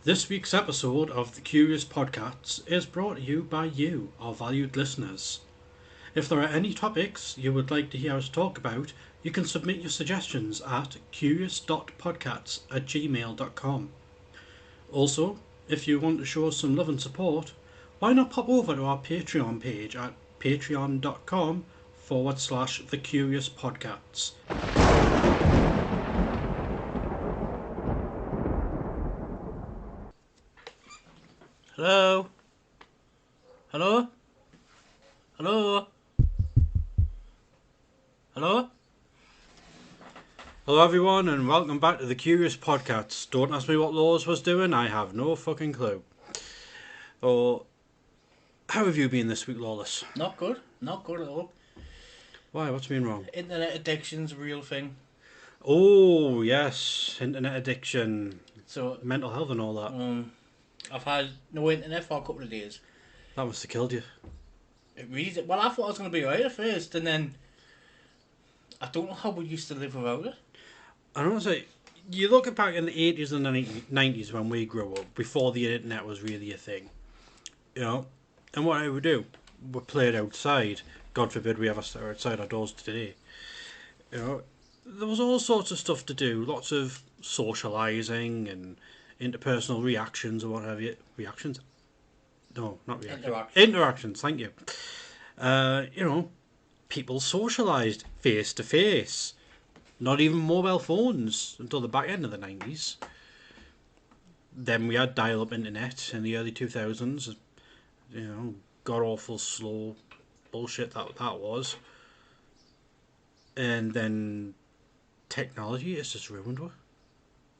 This week's episode of the Curious Podcasts is brought to you by you, our valued listeners. If there are any topics you would like to hear us talk about, you can submit your suggestions at curious.podcasts@gmail.com. Also, if you want to show us some love and support, why not pop over to our Patreon page at patreon.com/thecuriouspodcasts. Hello? Hello? Hello? Hello? Hello everyone and welcome back to the Curious Podcasts. Don't ask me what Laws was doing, I have no fucking clue. How have you been this week, Lawless? Not good at all. Why? What's been wrong? Internet addiction's a real thing. Oh, yes. Internet addiction. So mental health and all that. I've had no internet for a couple of days. That must have killed you. It really did. Well, I thought I was going to be alright at first, and then I don't know how we used to live without it. I don't say, you look back in the 80s and the 90s when we grew up, before the internet was really a thing. You know? And what I would do, we played outside. God forbid we ever stay outside our doors today. You know, there was all sorts of stuff to do. Lots of socialising and interpersonal reactions or what have you. Reactions? No, not reactions. Interactions, thank you. You know, people socialised face to face. Not even mobile phones until the back end of the 90s. Then we had dial-up internet in the early 2000s. You know, god awful slow bullshit that was. And then technology has just ruined it.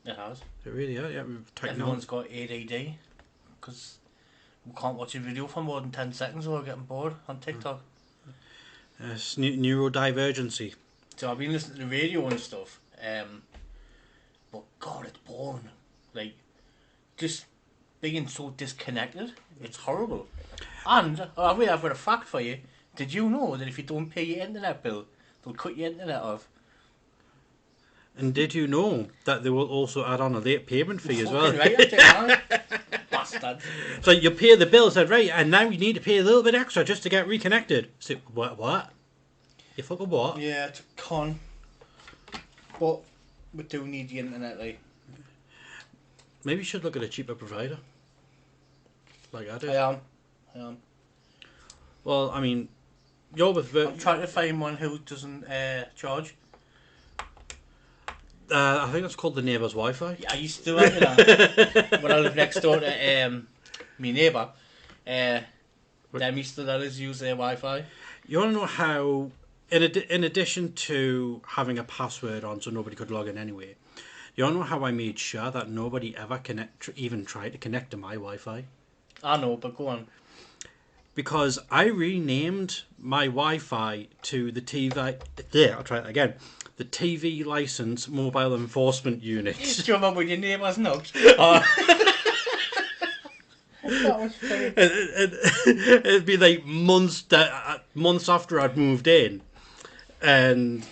It has. It really is, yeah. Everyone's got ADD because we can't watch a video for more than 10 seconds or we're getting bored on TikTok. It's neurodivergency. So I've been listening to the radio and stuff, but God, it's boring. Like, just being so disconnected, it's horrible. And I've got a fact for you. Did you know that if you don't pay your internet bill, they'll cut your internet off? And did you know that they will also add on a late payment fee as well? Right, bastard. So you pay the bill, said right, and now you need to pay a little bit extra just to get reconnected. So what? You fucking what? Yeah, it's a con. But we do need the internet, like. Maybe you should look at a cheaper provider. Like I did. I am. Well, I mean, you're with I'm trying to find one who doesn't charge. I think it's called the neighbour's Wi-Fi. Yeah, I used to have that when I lived next door to my neighbour. Them used to let us use their Wi-Fi. You want to know how, in addition to having a password on so nobody could log in anyway, you want to know how I made sure that nobody ever even tried to connect to my Wi-Fi? I know, but go on. Because I renamed my Wi-Fi to the TV... Yeah, I'll try it again. The TV License Mobile Enforcement Unit. Do you remember when your neighbours knocked? That was funny. It'd be like months after I'd moved in. And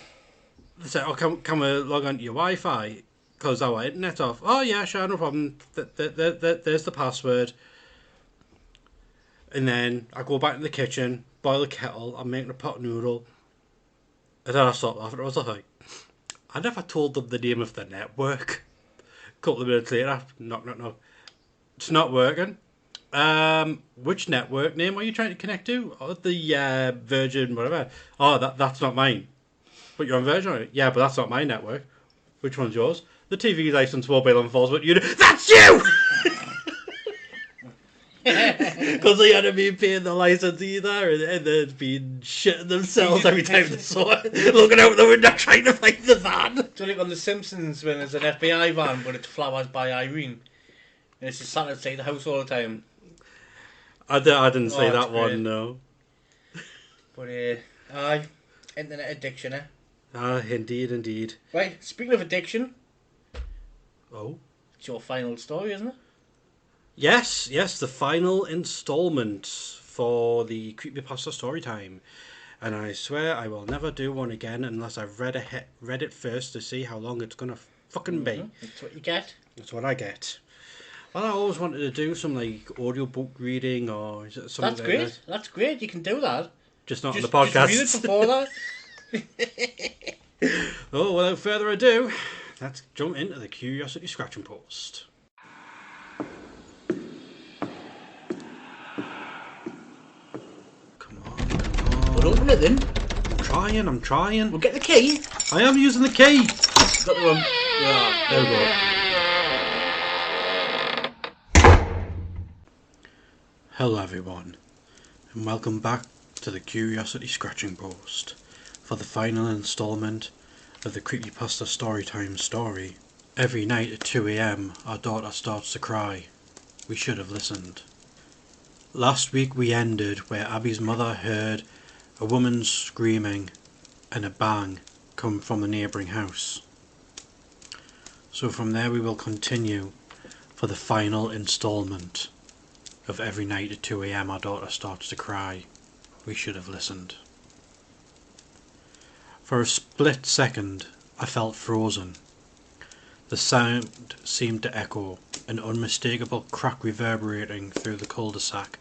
they said, can we log onto your Wi-Fi? Because our internet's off. Oh, yeah, sure, no problem. There's the password. And then I go back in the kitchen, boil a kettle, I'm making a pot noodle. And then I stopped laughing. I was like, I never told them the name of the network. A couple of minutes later, knock. It's not working. Which network name are you trying to connect to? Oh, the Virgin, whatever. Oh, that's not mine. But you're on Virgin, right? Yeah, but that's not my network. Which one's yours? The TV License Mobile Enforcement Unit. That's you! Because they hadn't been paying the license either, and they'd been shitting themselves every time they saw it, looking out the window trying to find the van. Do you think on The Simpsons when there's an FBI van but it's Flowers by Irene and it's just sat outside the house all the time? I didn't say that great. one, no. But internet addiction, eh? Ah, indeed. Right, speaking of addiction, Oh? it's your final story, isn't it? Yes, the final instalment for the Creepypasta story time. And I swear I will never do one again unless I've read it first to see how long it's going to fucking be. That's what you get. That's what I get. Well, I always wanted to do some like audiobook reading or something That's like great. that. That's great. You can do that. Just not on the Just read it podcast. before that. Oh, without further ado, let's jump into the Curiosity Scratching Post. Come on, come on. Well, open it then. I'm trying. We'll get the key. I am using the key. Got the one. Yeah. There we go. Hello everyone, and welcome back to the Curiosity Scratching Post for the final instalment of the Creepypasta Storytime story. Every night at 2 AM our daughter starts to cry. We should have listened. Last week we ended where Abby's mother heard a woman screaming and a bang come from the neighbouring house. So from there we will continue for the final instalment of every night at 2 AM our daughter starts to cry. We should have listened. For a split second I felt frozen. The sound seemed to echo, an unmistakable crack reverberating through the cul-de-sac,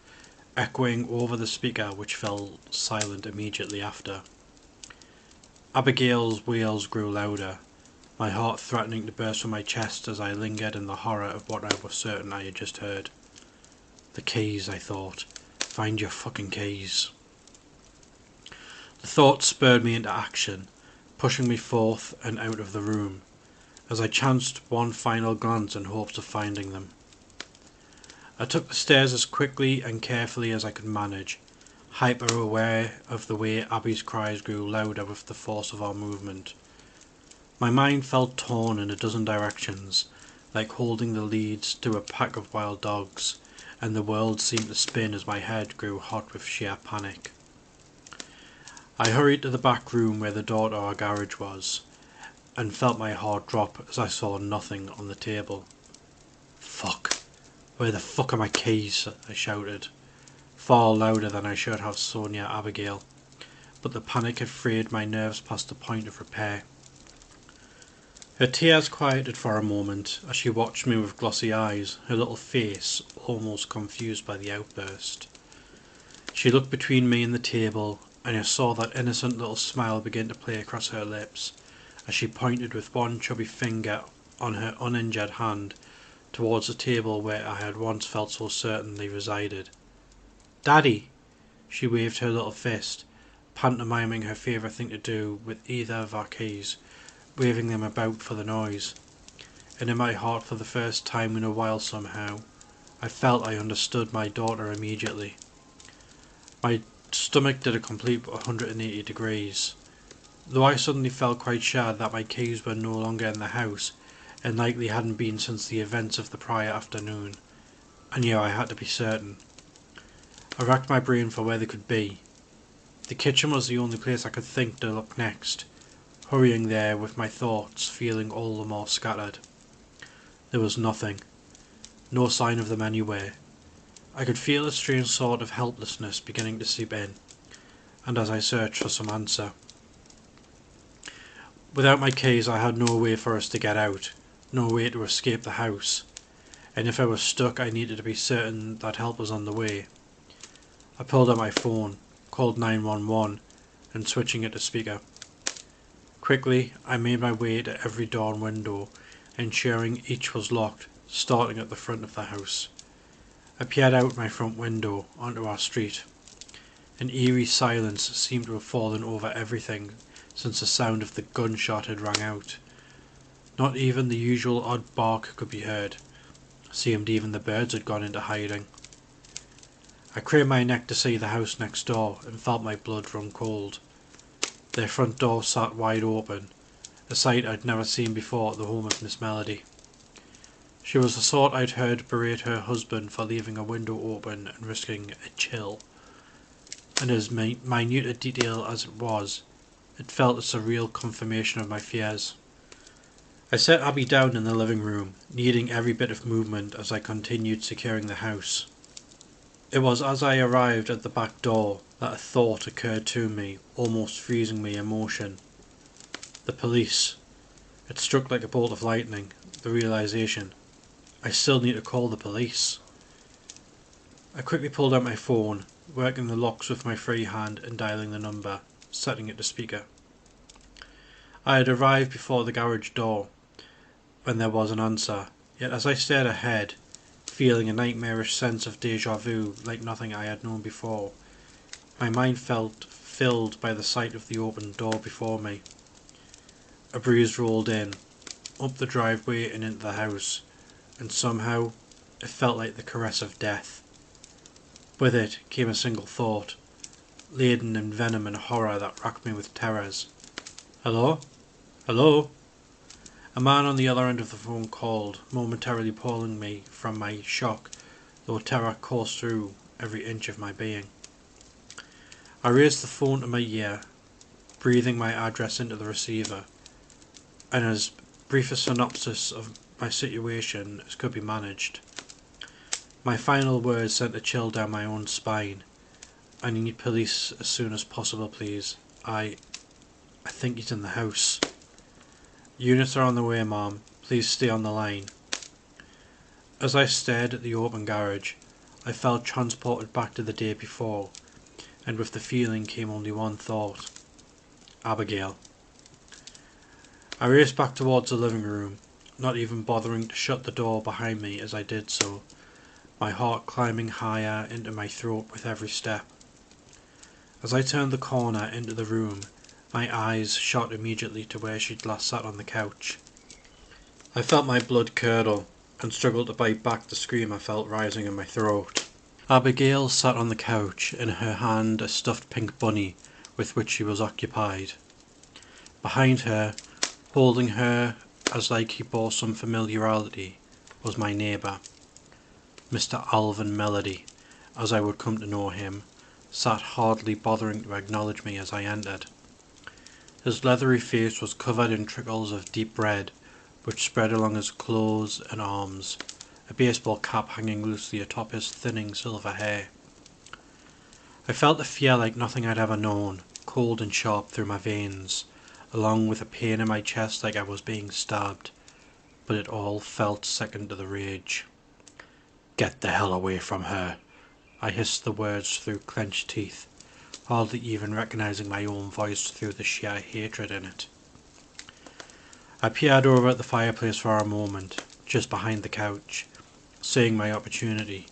echoing over the speaker which fell silent immediately after. Abigail's wails grew louder, my heart threatening to burst from my chest as I lingered in the horror of what I was certain I had just heard. The keys, I thought. Find your fucking keys. The thought spurred me into action, pushing me forth and out of the room, as I chanced one final glance in hopes of finding them. I took the stairs as quickly and carefully as I could manage, hyper-aware of the way Abby's cries grew louder with the force of our movement. My mind felt torn in a dozen directions, like holding the leads to a pack of wild dogs, and the world seemed to spin as my head grew hot with sheer panic. I hurried to the back room where the door to our garage was, and felt my heart drop as I saw nothing on the table. Fuck. Where the fuck are my keys? I shouted, far louder than I should have so near Abigail, but the panic had frayed my nerves past the point of repair. Her tears quieted for a moment as she watched me with glossy eyes, her little face almost confused by the outburst. She looked between me and the table, and I saw that innocent little smile begin to play across her lips as she pointed with one chubby finger on her uninjured hand towards the table where I had once felt so certain they resided. "Daddy!" She waved her little fist, pantomiming her favourite thing to do with either of our keys, waving them about for the noise. And in my heart, for the first time in a while somehow, I felt I understood my daughter immediately. My stomach did a complete 180 degrees. Though I suddenly felt quite sure that my keys were no longer in the house, and likely hadn't been since the events of the prior afternoon, I knew I had to be certain. I racked my brain for where they could be. The kitchen was the only place I could think to look next, hurrying there with my thoughts feeling all the more scattered. There was nothing. No sign of them anywhere. I could feel a strange sort of helplessness beginning to seep in, and as I searched for some answer. Without my keys I had no way for us to get out, no way to escape the house, and if I was stuck I needed to be certain that help was on the way. I pulled out my phone, called 911, and switching it to speaker. Quickly I made my way to every door and window, ensuring each was locked, starting at the front of the house. I peered out my front window onto our street. An eerie silence seemed to have fallen over everything since the sound of the gunshot had rang out. Not even the usual odd bark could be heard. Seemed even the birds had gone into hiding. I craned my neck to see the house next door and felt my blood run cold. Their front door sat wide open, a sight I'd never seen before at the home of Miss Melody. She was the sort I'd heard berate her husband for leaving a window open and risking a chill, and as minute a detail as it was, it felt a surreal confirmation of my fears. I set Abby down in the living room, needing every bit of movement as I continued securing the house. It was as I arrived at the back door that a thought occurred to me, almost freezing me in motion. The police. It struck like a bolt of lightning, the realization. I still need to call the police. I quickly pulled out my phone, working the locks with my free hand and dialing the number, setting it to speaker. I had arrived before the garage door when there was an answer, yet as I stared ahead, feeling a nightmarish sense of deja vu like nothing I had known before, my mind felt filled by the sight of the open door before me. A breeze rolled in, up the driveway and into the house, and somehow it felt like the caress of death. With it came a single thought, laden in venom and horror that racked me with terrors. Hello? Hello? A man on the other end of the phone called, momentarily pulling me from my shock, though terror coursed through every inch of my being. I raised the phone to my ear, breathing my address into the receiver, and as brief a synopsis of my situation as could be managed. My final words sent a chill down my own spine. I need police as soon as possible, please. I think he's in the house. Units are on the way, Mom. Please stay on the line. As I stared at the open garage, I felt transported back to the day before, and with the feeling came only one thought. Abigail. I raced back towards the living room, not even bothering to shut the door behind me as I did so, my heart climbing higher into my throat with every step. As I turned the corner into the room, my eyes shot immediately to where she'd last sat on the couch. I felt my blood curdle, and struggled to bite back the scream I felt rising in my throat. Abigail sat on the couch, in her hand a stuffed pink bunny with which she was occupied. Behind her, holding her as like he bore some familiarity, was my neighbour. Mr. Alvin Melody, as I would come to know him, sat hardly bothering to acknowledge me as I entered. His leathery face was covered in trickles of deep red, which spread along his clothes and arms, a baseball cap hanging loosely atop his thinning silver hair. I felt a fear like nothing I'd ever known, cold and sharp through my veins, along with a pain in my chest like I was being stabbed, but it all felt second to the rage. "Get the hell away from her," I hissed the words through clenched teeth, hardly even recognizing my own voice through the sheer hatred in it. I peered over at the fireplace for a moment, just behind the couch. Seeing my opportunity,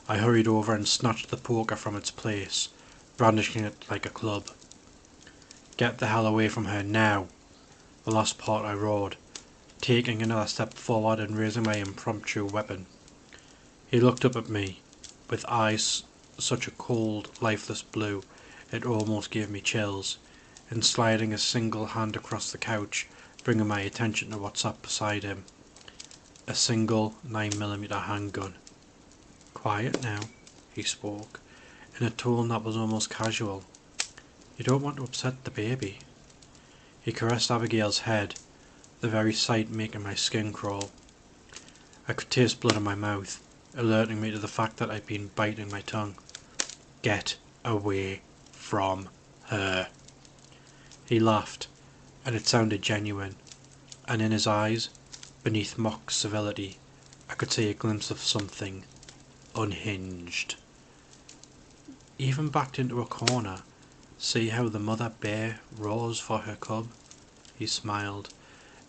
I hurried over and snatched the poker from its place, brandishing it like a club. "Get the hell away from her now," the last part I roared, taking another step forward and raising my impromptu weapon. He looked up at me, with eyes such a cold, lifeless blue it almost gave me chills, and sliding a single hand across the couch, bringing my attention to what sat beside him. A single 9mm handgun. "Quiet now," he spoke, in a tone that was almost casual. "You don't want to upset the baby." He caressed Abigail's head, the very sight making my skin crawl. I could taste blood in my mouth, alerting me to the fact that I'd been biting my tongue. "Get away from her." He laughed, and it sounded genuine, and in his eyes, beneath mock civility, I could see a glimpse of something unhinged. Even backed into a corner, see how the mother bear roars for her cub? He smiled,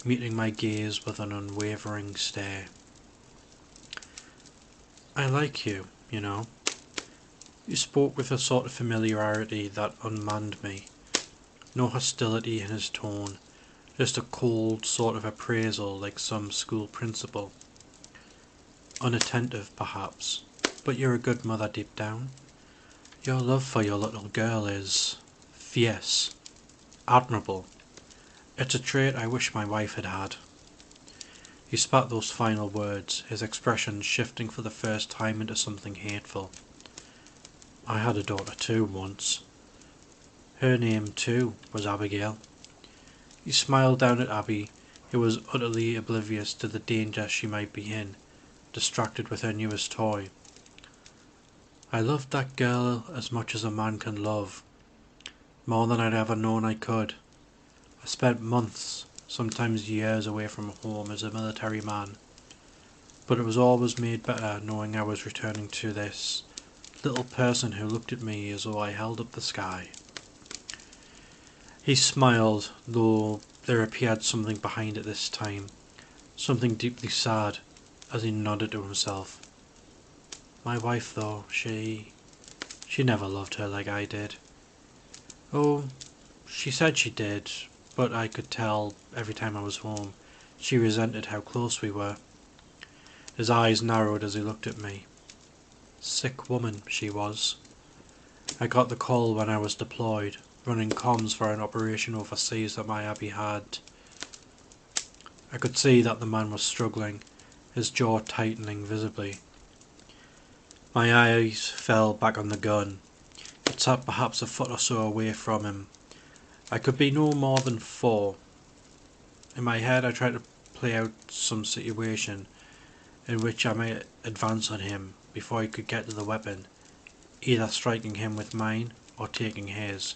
meeting my gaze with an unwavering stare. "I like you, you know." He spoke with a sort of familiarity that unmanned me. No hostility in his tone, just a cold sort of appraisal like some school principal. Unattentive, perhaps, but you're a good mother deep down. Your love for your little girl is fierce, admirable. It's a trait I wish my wife had had. He spat those final words, his expression shifting for the first time into something hateful. "I had a daughter too, once. Her name, too, was Abigail." He smiled down at Abby, who was utterly oblivious to the danger she might be in, distracted with her newest toy. "I loved that girl as much as a man can love, more than I'd ever known I could. I spent months, sometimes years away from home as a military man. but it was always made better knowing I was returning to this little person who looked at me as though I held up the sky. He smiled, though there appeared something behind it this time, something deeply sad, as he nodded to himself. My wife, though, she never loved her like I did. Oh, she said she did, but I could tell every time I was home she resented how close we were. His eyes narrowed as he looked at me. Sick woman, she was. I got the call when I was deployed, running comms for an operation overseas that my Abby had. I could see that the man was struggling, his jaw tightening visibly. My eyes fell back on the gun. It sat perhaps a foot or so away from him. I could be no more than 4. In my head I tried to play out some situation in which I might advance on him before he could get to the weapon, either striking him with mine or taking his,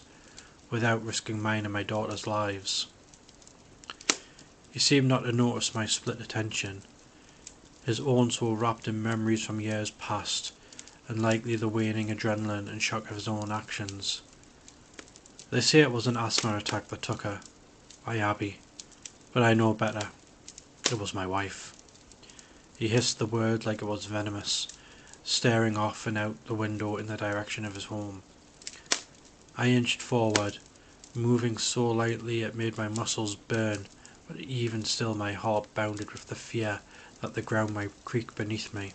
without risking mine and my daughter's lives. He seemed not to notice my split attention. His own so wrapped in memories from years past, and likely the waning adrenaline and shock of his own actions. They say it was an asthma attack that took her, my Abby, but I know better. It was my wife. He hissed the word like it was venomous, staring off and out the window in the direction of his home. I inched forward, moving so lightly it made my muscles burn, but even still my heart bounded with the fear that the ground might creak beneath me.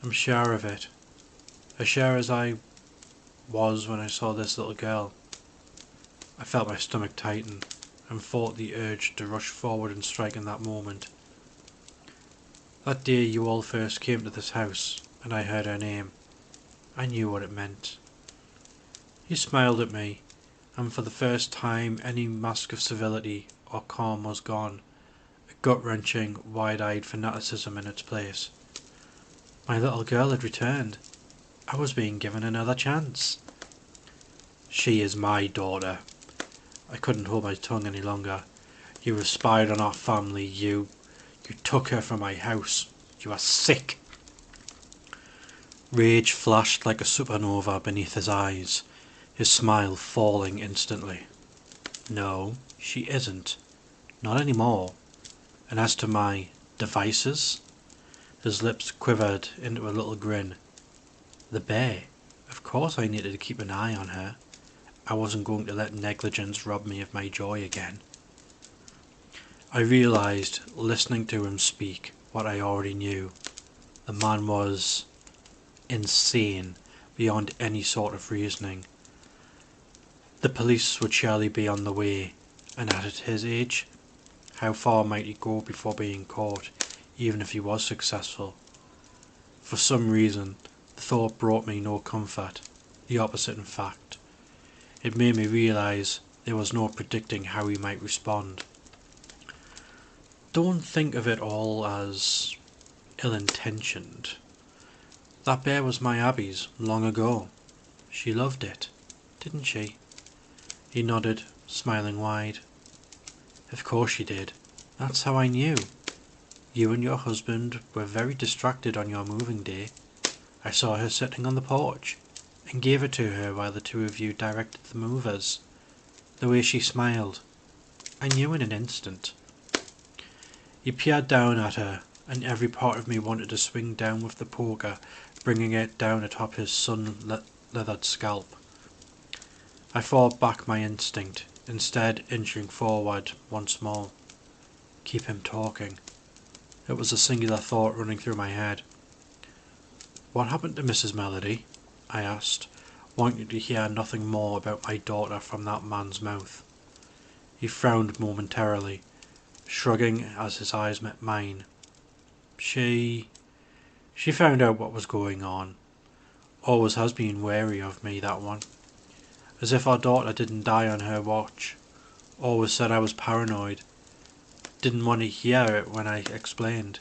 I'm sure of it, as sure as I was when I saw this little girl. I felt my stomach tighten, and fought the urge to rush forward and strike in that moment. That day you all first came to this house, and I heard her name. I knew what it meant. He smiled at me, and for the first time any mask of civility or calm was gone, a gut-wrenching, wide-eyed fanaticism in its place. My little girl had returned. I was being given another chance. She is my daughter. I couldn't hold my tongue any longer. You have spied on our family, you took her from my house. You are sick. Rage flashed like a supernova beneath his eyes, his smile falling instantly. No, she isn't. Not anymore. And as to my devices? His lips quivered into a little grin. The bear. Of course I needed to keep an eye on her. I wasn't going to let negligence rob me of my joy again. I realised, listening to him speak, what I already knew. The man was insane beyond any sort of reasoning. The police would surely be on the way, and at his age, how far might he go before being caught, even if he was successful? For some reason, the thought brought me no comfort, the opposite in fact. It made me realise there was no predicting how he might respond. Don't think of it all as ill-intentioned. That bear was my Abby's long ago. She loved it, didn't she? He nodded, smiling wide. Of course she did. That's how I knew. You and your husband were very distracted on your moving day. I saw her sitting on the porch, and gave it to her while the two of you directed the movers. The way she smiled, I knew in an instant. He peered down at her, and every part of me wanted to swing down with the poker, bringing it down atop his sun-leathered scalp. I fought back my instinct, instead inching forward once more. Keep him talking. It was a singular thought running through my head. What happened to Mrs. Melody? I asked, wanting to hear nothing more about my daughter from that man's mouth. He frowned momentarily, shrugging as his eyes met mine. She found out what was going on. Always has been wary of me, that one. As if our daughter didn't die on her watch. Always said I was paranoid. Didn't want to hear it when I explained.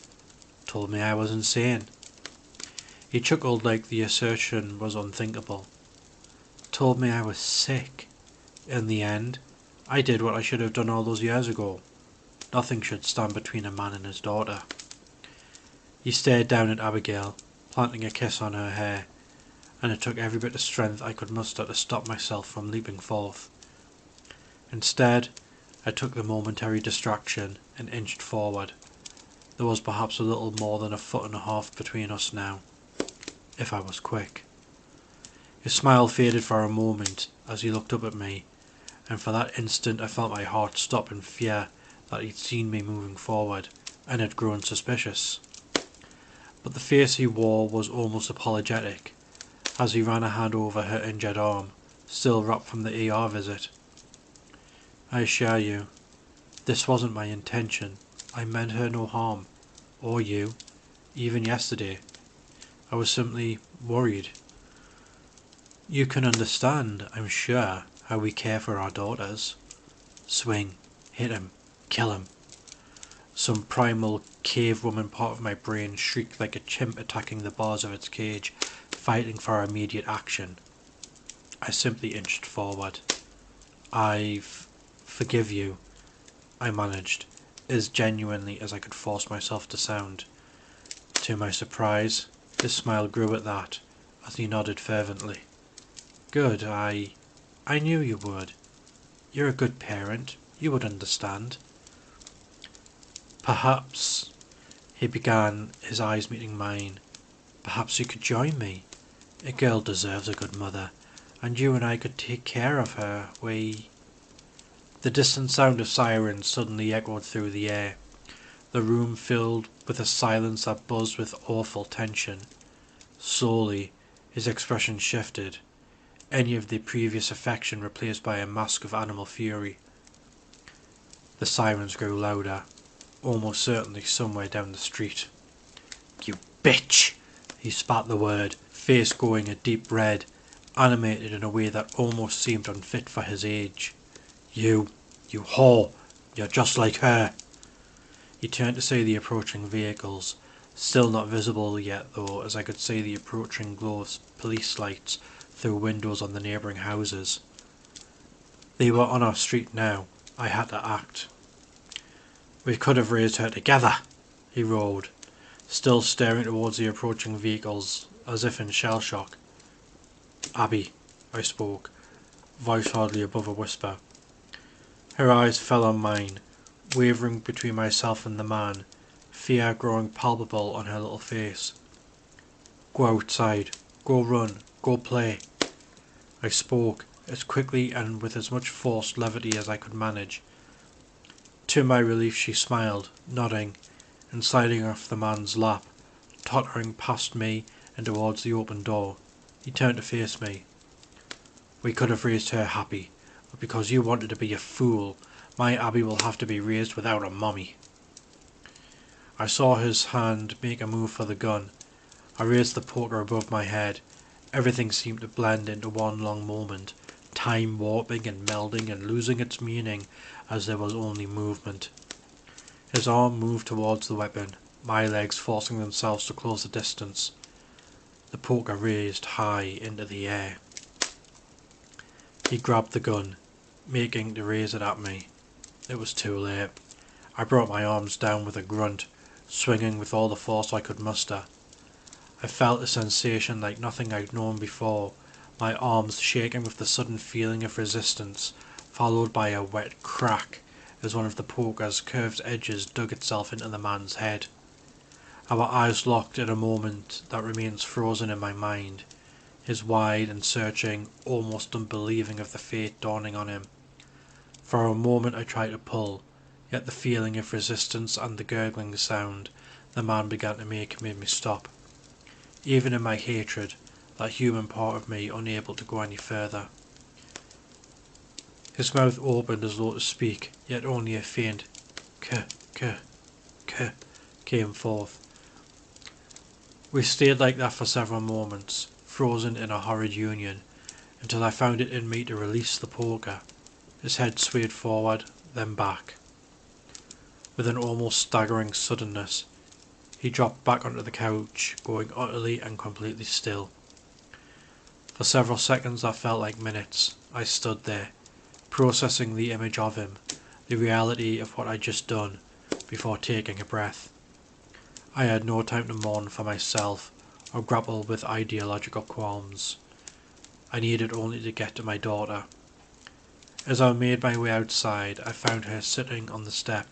Told me I was insane. He chuckled like the assertion was unthinkable. Told me I was sick. In the end, I did what I should have done all those years ago. Nothing should stand between a man and his daughter. He stared down at Abigail, planting a kiss on her hair, and it took every bit of strength I could muster to stop myself from leaping forth. Instead, I took the momentary distraction and inched forward. There was perhaps a little more than 1.5 feet between us now, if I was quick. His smile faded for a moment as he looked up at me, and for that instant I felt my heart stop in fear that he'd seen me moving forward and had grown suspicious. But the face he wore was almost apologetic, as he ran a hand over her injured arm, still wrapped from the ER visit. I assure you, this wasn't my intention. I meant her no harm, or you, even yesterday. I was simply worried. You can understand, I'm sure, how we care for our daughters. Swing, hit him, kill him. Some primal cavewoman part of my brain shrieked like a chimp attacking the bars of its cage, fighting for immediate action. I simply inched forward. I forgive you, I managed, as genuinely as I could force myself to sound. To my surprise, his smile grew at that, as he nodded fervently. Good, I knew you would. You're a good parent, you would understand. Perhaps, he began, his eyes meeting mine, perhaps you could join me. A girl deserves a good mother, and you and I could take care of her. The distant sound of sirens suddenly echoed through the air, the room filled with a silence that buzzed with awful tension. Slowly, his expression shifted, any of the previous affection replaced by a mask of animal fury. The sirens grew louder, almost certainly somewhere down the street. You bitch! He spat the word, face going a deep red, animated in a way that almost seemed unfit for his age. You whore! You're just like her! He turned to see the approaching vehicles, still not visible yet though, as I could see the approaching glow of police lights through windows on the neighbouring houses. They were on our street now. I had to act. We could have raised her together, he roared, still staring towards the approaching vehicles as if in shell shock. Abby, I spoke, voice hardly above a whisper. Her eyes fell on mine, wavering between myself and the man, fear growing palpable on her little face. Go outside, go run, go play. I spoke, as quickly and with as much forced levity as I could manage. To my relief she smiled, nodding, and sliding off the man's lap, tottering past me and towards the open door. He turned to face me. We could have raised her happy, but because you wanted to be a fool, my Abby will have to be raised without a mummy. I saw his hand make a move for the gun. I raised the poker above my head. Everything seemed to blend into one long moment, time warping and melding and losing its meaning as there was only movement. His arm moved towards the weapon, my legs forcing themselves to close the distance. The poker raised high into the air. He grabbed the gun, making to raise it at me. It was too late. I brought my arms down with a grunt, swinging with all the force I could muster. I felt a sensation like nothing I'd known before, my arms shaking with the sudden feeling of resistance, followed by a wet crack as one of the poker's curved edges dug itself into the man's head. Our eyes locked in a moment that remains frozen in my mind, his wide and searching, almost unbelieving of the fate dawning on him. For a moment I tried to pull, yet the feeling of resistance and the gurgling sound the man began to make made me stop. Even in my hatred, that human part of me unable to go any further. His mouth opened as though to speak, yet only a faint k came forth. We stayed like that for several moments, frozen in a horrid union, until I found it in me to release the poker. His head swayed forward, then back. With an almost staggering suddenness, he dropped back onto the couch, going utterly and completely still. For several seconds that felt like minutes, I stood there, processing the image of him, the reality of what I'd just done, before taking a breath. I had no time to mourn for myself or grapple with ideological qualms. I needed only to get to my daughter. As I made my way outside, I found her sitting on the step,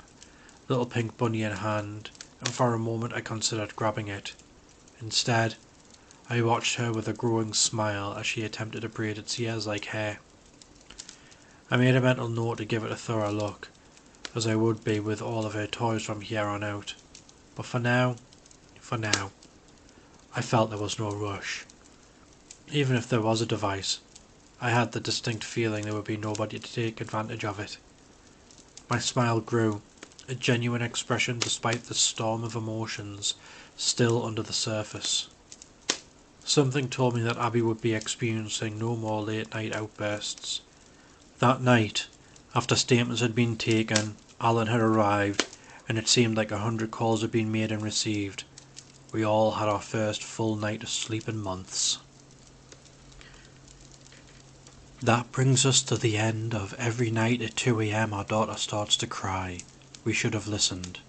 little pink bunny in hand, and for a moment I considered grabbing it. Instead, I watched her with a growing smile as she attempted to braid its ears like hair. I made a mental note to give it a thorough look, as I would be with all of her toys from here on out. But for now, I felt there was no rush. Even if there was a device, I had the distinct feeling there would be nobody to take advantage of it. My smile grew, a genuine expression despite the storm of emotions still under the surface. Something told me that Abby would be experiencing no more late night outbursts. That night, after statements had been taken, Alan had arrived, and it seemed like 100 calls had been made and received. We all had our first full night of sleep in months. That brings us to the end of Every Night at 2 a.m. Our Daughter Starts to Cry. We Should Have Listened.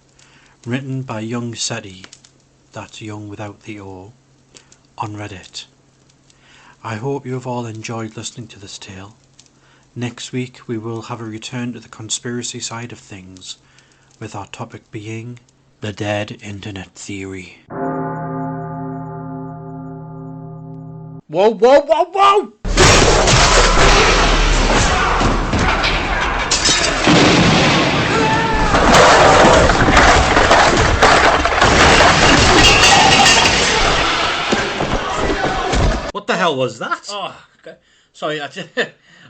Written by Young Seti, that's Young without the O, on Reddit. I hope you have all enjoyed listening to this tale. Next week we will have a return to the conspiracy side of things, with our topic being the dead internet theory. Whoa, whoa, whoa, whoa! What the hell was that? Oh, okay. Sorry, I just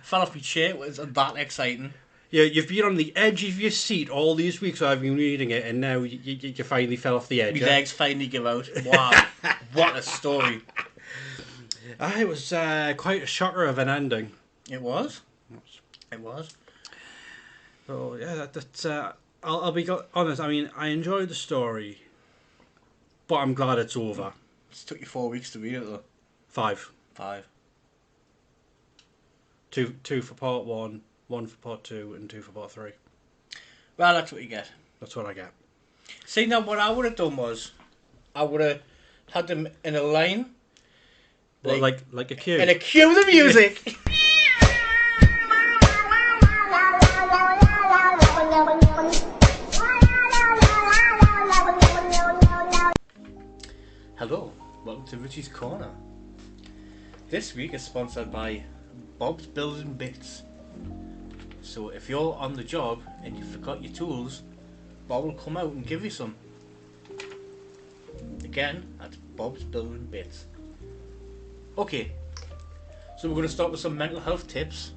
fell off my chair. It was that exciting. Yeah, you've been on the edge of your seat all these weeks I've been reading it, and now you finally fell off the edge. My legs finally give out. Wow, what a story. It was quite a shocker of an ending. It was. It was. So yeah, that's. I'll be honest. I mean, I enjoyed the story, but I'm glad it's over. It took you 4 weeks to read it, though. 5. 5. 2 for part 1, 1 for part 2, and 2 for part 3. Well, that's what you get. That's what I get. See, now what I would have done was, I would have had them in a line. Like a queue. And a cue the music. Hello, welcome to Richy's Corner. This week is sponsored by Bob's Building Bits. So if you're on the job and you forgot your tools, Bob will come out and give you some. Again, that's Bob's Building Bits. Okay, so we're going to start with some mental health tips.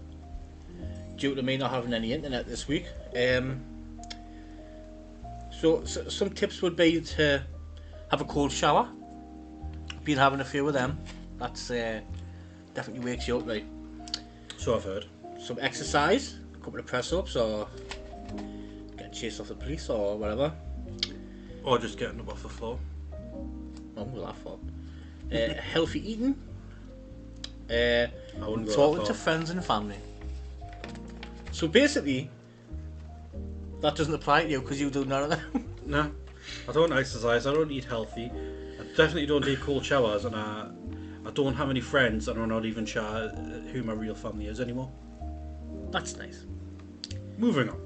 Due to me not having any internet this week. So some tips would be to have a cold shower. Been having a few of them. That's definitely wakes you up, right? So I've heard. Some exercise, a couple of press ups, or get chased off the police or whatever. Or just getting up off the floor. What was that for? Healthy eating. I wouldn't go Talking that to far. friends and family. So basically, that doesn't apply to you because you do none of them. No, I don't exercise. I don't eat healthy. I definitely don't take cold showers, and I don't have any friends, and I'm not even sure who my real family is anymore. That's nice. Moving on.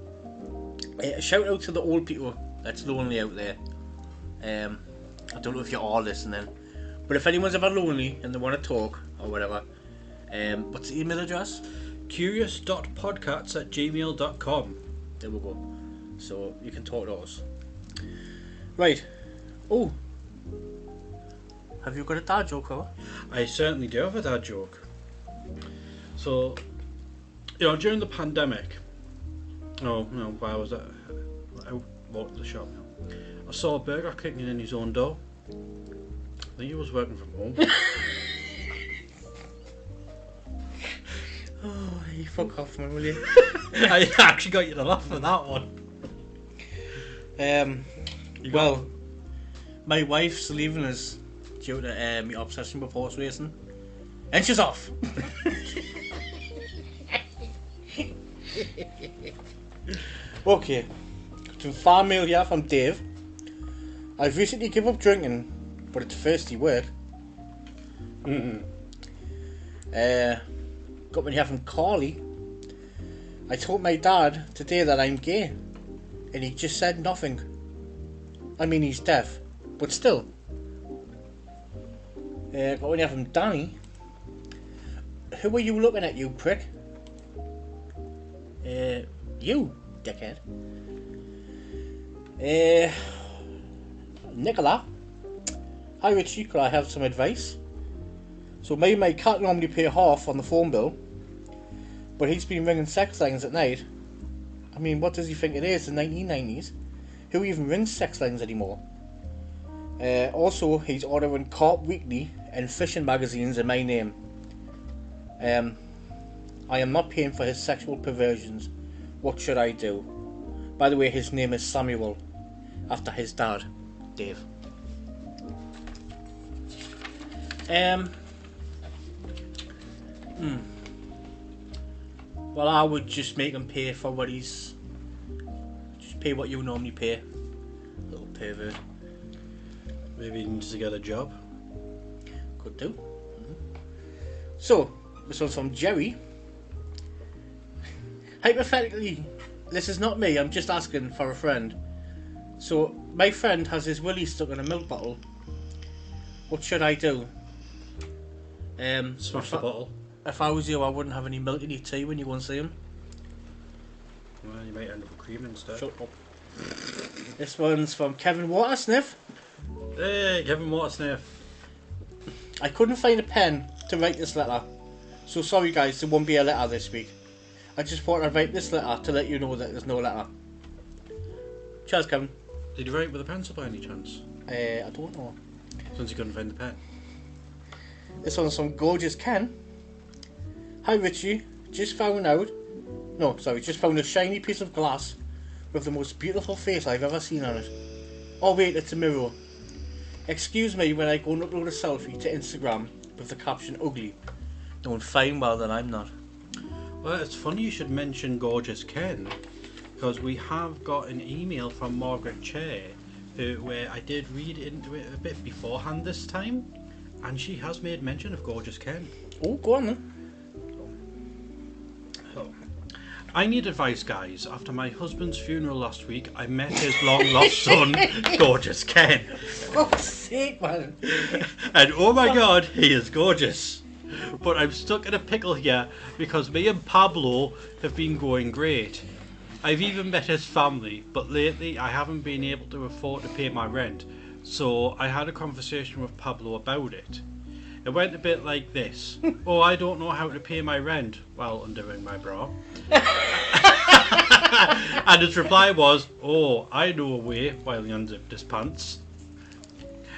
A shout out to the old people that's lonely out there. I don't know if you're all listening, but if anyone's ever lonely and they want to talk or whatever, what's the email address? curious.podcasts@gmail.com. There we go. So you can talk to us. Right. Oh. Have you got a dad joke, Cole? I certainly do have a dad joke. So, during the pandemic, why was that? I walked to the shop now. I saw a burger kicking in his own door. I think he was working from home. Oh, you fuck off, man, will you? I actually got you to laugh at that one. Well, my wife's leaving us due to my obsession with horse racing, and she's off. Okay, some fan mail here from Dave. I've recently given up drinking, but it's thirsty work. Got one here from Carly. I told my dad today that I'm gay, and he just said nothing. I mean, he's deaf, but still. Got one here from Danny. Who are you looking at, you prick? You, dickhead. Nicola. Hi Richie, could I have some advice? So me and my cat normally pay half on the phone bill, but he's been ringing sex lines at night. I mean, what does he think it is, the 1990s? Who even rings sex lines anymore? Also, he's ordering Carp Weekly and fishing magazines in my name. I am not paying for his sexual perversions. What should I do? By the way, his name is Samuel, after his dad, Dave. Well, I would just make him pay for what he's... Just pay what you normally pay. Little pervert. Maybe he needs to get a job. Could do. So, this one's from Jerry. Hypothetically, this is not me, I'm just asking for a friend. So, my friend has his willy stuck in a milk bottle. What should I do? Smash the bottle. If I was you, I wouldn't have any milk in your tea when you go and see him. Well, you might end up with cream instead. Shut up. This one's from Kevin Watersniff. Hey, Kevin Watersniff. I couldn't find a pen to write this letter. So sorry guys, there won't be a letter this week. I just thought I'd write this letter to let you know that there's no letter. Cheers, Kevin. Did you write with a pencil by any chance? I don't know. Since you couldn't find the pen. This one's from Gorgeous Ken. Hi Richie, just found a shiny piece of glass with the most beautiful face I've ever seen on it. Oh wait, it's a mirror. Excuse me when I go and upload a selfie to Instagram with the caption ugly, knowing fine well that I'm not. Well, it's funny you should mention Gorgeous Ken, because we have got an email from Margaret Chair, where I did read into it a bit beforehand this time, and she has made mention of Gorgeous Ken. Oh, go on then. So, I need advice, guys. After my husband's funeral last week, I met his long-lost son, Gorgeous Ken. For fuck's sake, man. And oh my god, he is gorgeous. But I'm stuck in a pickle here because me and Pablo have been going great. I've even met his family, but lately I haven't been able to afford to pay my rent, so I had a conversation with Pablo about it. It went a bit like this. Oh, I don't know how to pay my rent, while undoing my bra. And his reply was, oh, I know a way, while he unzipped his pants.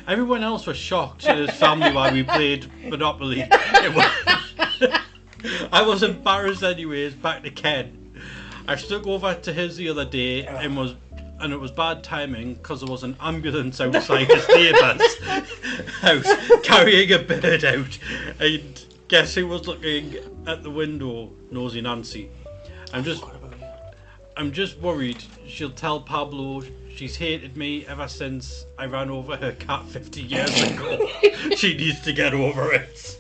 Everyone else was shocked in his family while we played Monopoly. I was embarrassed anyways. Back to Ken. I stuck over to his the other day and it was bad timing because there was an ambulance outside his neighbour's house carrying a bird out. And guess who was looking at the window? Nosy Nancy. I'm just worried she'll tell Pablo she's hated me ever since I ran over her cat 50 years ago. She needs to get over it.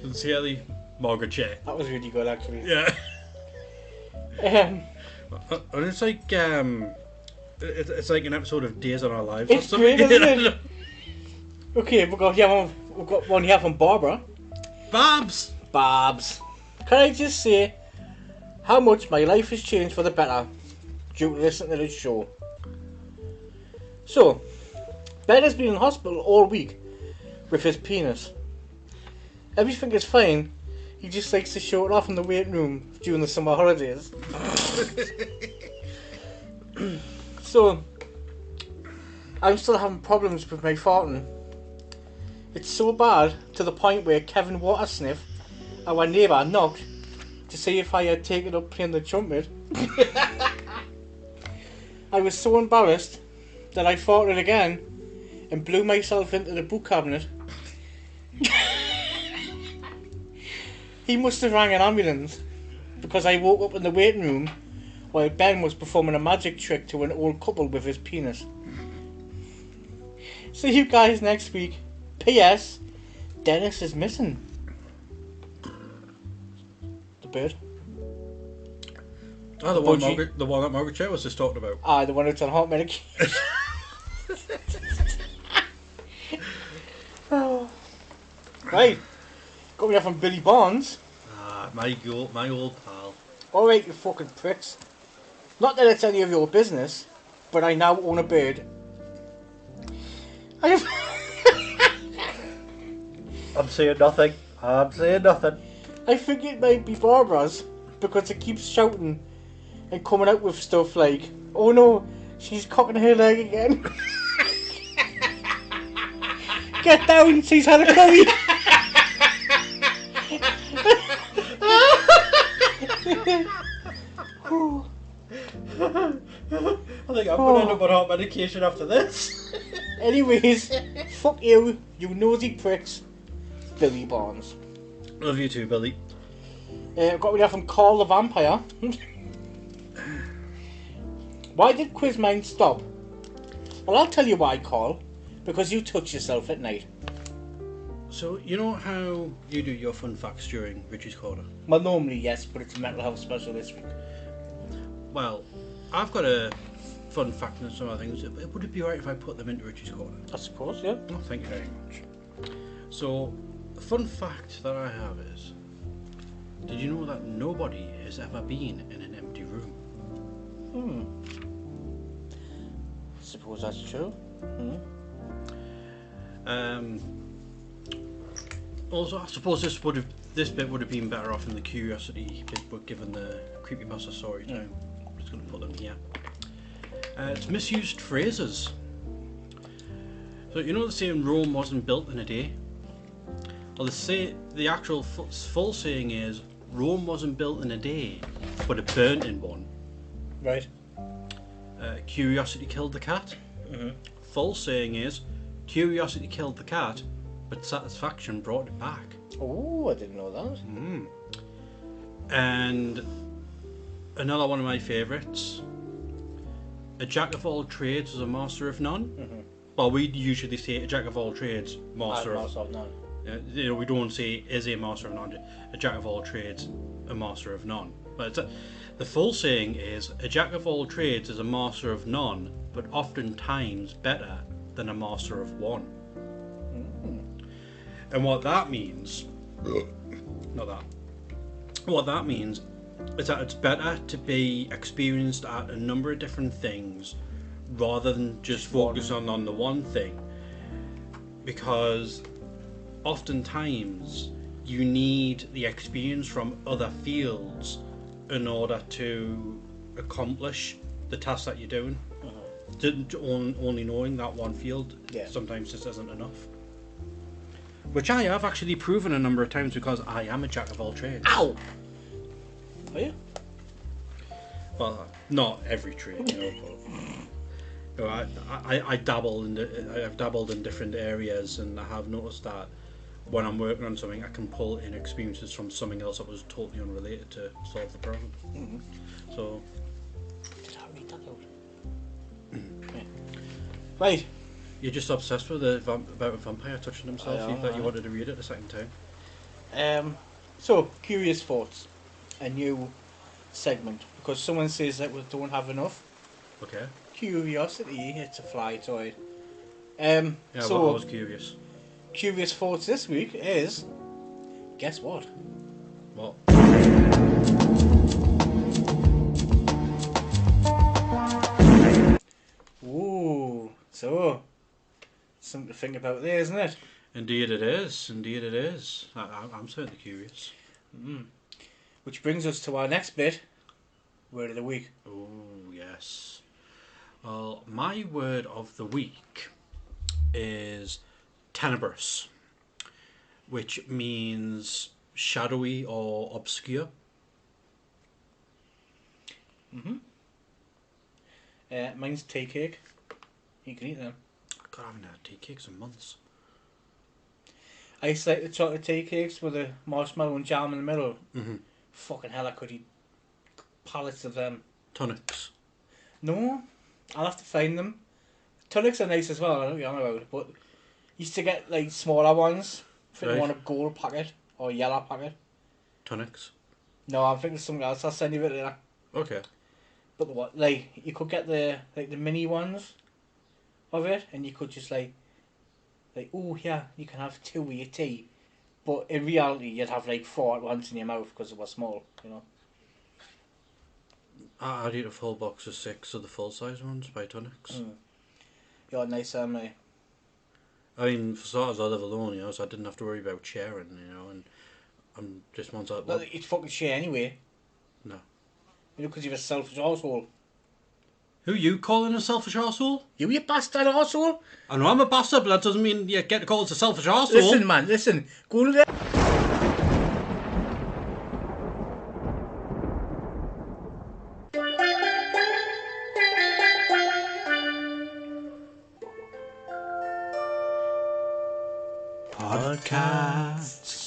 Sincerely, Margaret Chair. That was really good, actually. Yeah. And it's like it's like an episode of Days on Our Lives. It's great, isn't it? Okay, we've got one here from Barbara. Babs. Can I just say how much my life has changed for the better due to listening to this show? So, Ben has been in hospital all week with his penis. Everything is fine. He just likes to show it off in the waiting room during the summer holidays. So, I'm still having problems with my farting. It's so bad to the point where Kevin Watersniff, our neighbour, knocked to see if I had taken up playing the trumpet. I was so embarrassed that I farted again and blew myself into the book cabinet. He must have rang an ambulance because I woke up in the waiting room while Ben was performing a magic trick to an old couple with his penis. See you guys next week. P.S. Dennis is missing. The bird. Oh, the one that Margaret Chair was just talking about. Ah, the one that's on hot medication. Oh. Right. Got me there from Billy Barnes. Ah, my old pal. Alright, you fucking pricks. Not that it's any of your business, but I now own a bird. I have... I'm saying nothing. I think it might be Barbara's, because it keeps shouting and coming out with stuff like, oh no, she's cocking her leg again. Get down, she's had a curry. I think I'm going to end up on hot medication after this. Anyways, fuck you, you nosy pricks. Billy Barnes. Love you too, Billy. Got me there from Carl the Vampire. Why did Quizmine stop? Well, I'll tell you why, Carl. Because you touch yourself at night. So, you know how you do your fun facts during Richy's Corner? Well, normally, yes, but it's a mental health special this week. Well, I've got a fun fact and some other things. Would it be alright if I put them into Richy's Corner? I suppose, yeah. Oh, thank you very much. So, the fun fact that I have is, did you know that nobody has ever been in an empty room? Suppose that's true. Also, I suppose this bit would have been better off in the curiosity bit, but given the creepypasta story time, I'm just going to put them here. It's misused phrases. So you know the saying Rome wasn't built in a day? Well, the actual full saying is Rome wasn't built in a day, but it burnt in one. Right. Curiosity killed the cat. Full saying is curiosity killed the cat, but satisfaction brought it back. Oh, I didn't know that. And another one of my favourites. A jack of all trades is a master of none. Well, we usually say a jack of all trades, master of none. You know, we don't say is a master of none. A jack of all trades, a master of none. But the full saying is a jack of all trades is a master of none, but oftentimes better than a master of one. And what that means, what that means is that it's better to be experienced at a number of different things rather than just focusing on the one thing, because oftentimes you need the experience from other fields in order to accomplish the task that you're doing. Only knowing that one field sometimes just isn't enough. Which I have actually proven a number of times because I am a jack of all trades. Ow! Are you? Well, not every trade, you know. But, you know, I've dabbled in different areas, and I have noticed that when I'm working on something, I can pull in experiences from something else that was totally unrelated to solve the problem. So. Did I read that out? Yeah. Right. You're just obsessed with about a vampire touching himself. That you wanted to read it a second time. So, Curious Thoughts, a new segment, because someone says that we don't have enough. Okay. Curiosity, it's a fly toy. Yeah, so I was curious. Curious Thoughts this week is, guess what? What? Ooh, so something to think about there, isn't it? Indeed it is. Indeed it is. I'm certainly curious. Which brings us to our next bit, word of the week. Oh, yes. Well, my word of the week is tenebrous, which means shadowy or obscure. Mine's tea cake. You can eat them. God, I haven't had tea cakes in months. I used to like the chocolate tea cakes with the marshmallow and jam in the middle. Mm-hmm. Fucking hell, I could eat pallets of them. Tonics. No, I'll have to find them. Tonics are nice as well, I know what you're on about, but used to get like smaller ones. I think Right. you want a gold packet or a yellow packet. Tonics. No, I'm thinking something else. I'll send you it later. Okay. But what, like, you could get the mini ones of it, and you could just like, oh yeah, you can have 2 with your tea. But in reality, you'd have like 4 at once in your mouth because it was small, you know. I'd eat a full box of 6 of the full size ones by Tonics. You're nice, mate. I mean, for starters, I live alone, you know, so I didn't have to worry about sharing, you know, and I'm just once I... Well, it's fucking shit anyway. No. You know, because you're a selfish arsehole. Who you calling a selfish arsehole? You bastard arsehole! I know I'm a bastard, but that doesn't mean you get to call us a selfish arsehole. Listen, man, listen. Go to the... Podcasts.